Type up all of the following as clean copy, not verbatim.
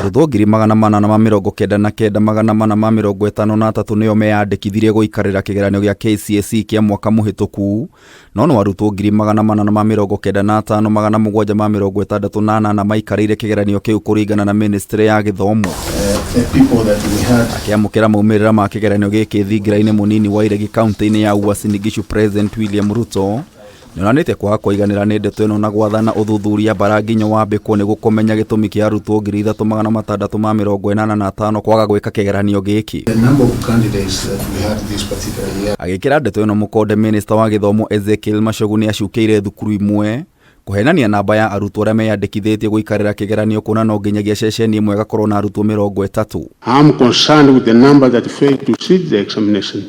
Arutwo 499,453 nĩo meyandĩkithirie gũikarĩra kĩgeranio gĩa KCSE kĩa mwaka mũhĩtũku, no arutwo 495,768 maikarĩire kĩgeranio kĩu kũringana na Ministry ya Gĩthomo. Akĩamũkĩra maumĩrĩra ma kĩgeranio gĩkĩ thingira-inĩ mũnini wa Iregi kaunti-inĩ ya Uasin Gishu, President William Ruto nĩonanĩte kwaga kũiganĩra nĩ ndeto ĩno na gwathana ũthuthuria baranginyo wambĩkwo nĩguo kũmenya gĩtũmi kĩa arutwo 3,685 kwaga gwĩka kĩgeranio gĩkĩ. Agĩkĩra ndeto ĩno mũkonde Minister wa Gĩthomo Ezekiel Machogu nĩacukĩire thukuru imwe kũhenania namba ya arutwo arĩa meyandĩkithĩtie gũikarĩra kĩgeranio kuona no nginyagia ceceni ĩmwe ĩgakorwo na arutwo 30. I'm concerned with the number that failed to sit the examination,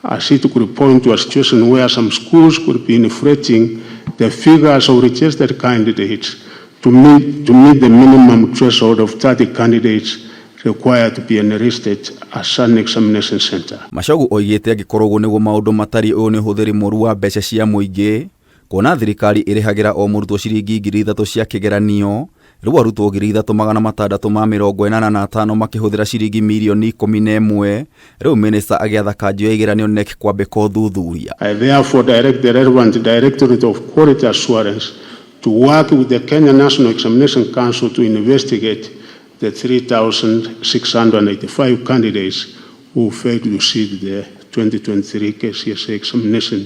as it could point to a situation where some schools could be inflating the figures of registered candidates to meet the minimum threshold of 30 candidates required to be enlisted as an examination center. Machogu oigĩte angĩkorwo ũguo nĩguo maũndũ matariĩ, ũyũ nĩ ũhũthĩri mũru wa mbeca cia mũingĩ, kuona thirikari ĩrĩhagĩra o mũrutwo ciringi 3,000 cia kĩgeranio, rĩu arutwo 3,685 makĩhũthĩra ciringi mirioni 11, rĩu Minister agĩatha kanjũ ya igeranio NEC kwambĩka ũthuthuria. I therefore direct the relevant Directorate of Quality Assurance to work with the Kenya National Examination Council to investigate the 3,685 candidates who failed to sit the 2023 KCSE examination,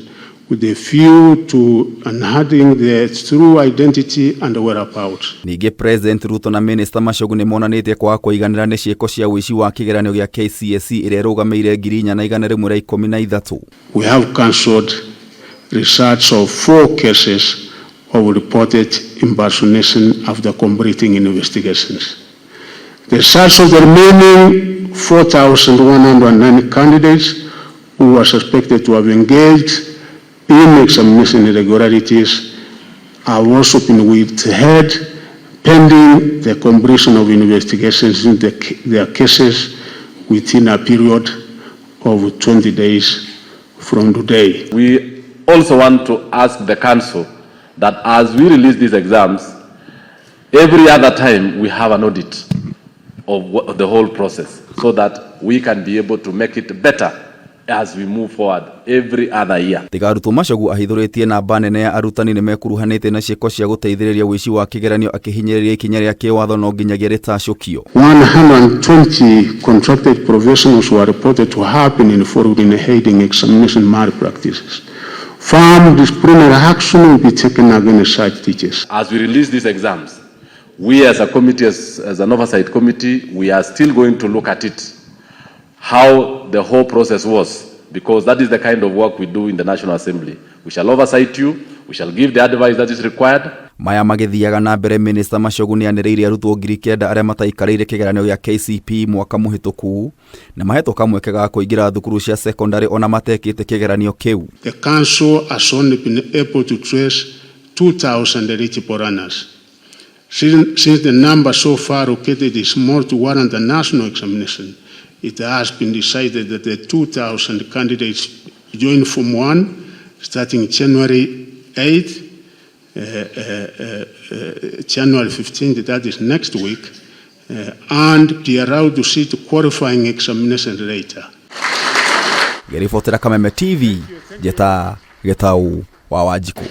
with a view to unearthing the true identity and whereabouts. Ningĩ President Ruto na Minister Machogu nĩmonanĩtie kwaga kũiganĩra nĩ ciĩko cia ũici wa kĩgeranio gĩa KCSE ĩrĩa ĩrũgamĩire 4,113. We have cancelled results of 4 cases of reported impersonation after completing investigations. The results of the remaining 4,109 candidates who were suspected to have engaged in examination irregularities have also been withheld pending the completion of investigations in their cases within a period of 20 days from today. We also want to ask the council that as we release these exams, every other time we have an audit of the whole process so that we can be able to make it better as we move forward every other year. Tiga arutwo Machogu ahithũrĩtie namba nene ya arutani nĩmekuruhanĩte na ciĩko cia gũteithĩrĩria ũici wa kĩgeranio, akĩhinyĩrĩria ikinya rĩa kĩwatho no nginyagia rĩtacũkio. 120 contracted professionals were reported to have been involved in aiding examination malpractices. Firm disciplinary action will be taken against such teachers. As we release these exams, we as a committee, as an oversight committee, we are still going to look at it, how the whole process was, because that is the kind of work we do in the National Assembly. We shall oversight you, we shall give the advice that is required. Maya magĩthiaga na mbere, Minister Machogu nĩanĩrĩirie arutwo 9,000 arĩa mataikarĩire kĩgeranio gĩa KCPE mwaka mũhĩtũku na mahetwo kamweke ga kũingĩra thukuru cia secondary ona matekĩte kĩgeranio kĩu. The council has only been able to trace 2,000 eligible runners. Since the number so far located is more to warrant the national examination, it has been decided that the 2,000 candidates join Form 1 starting January 8th, January 15th, that is next week, and be allowed to sit qualifying examination later. Gerifotera Kameme TV, Jeta Getau wa Wanjiku.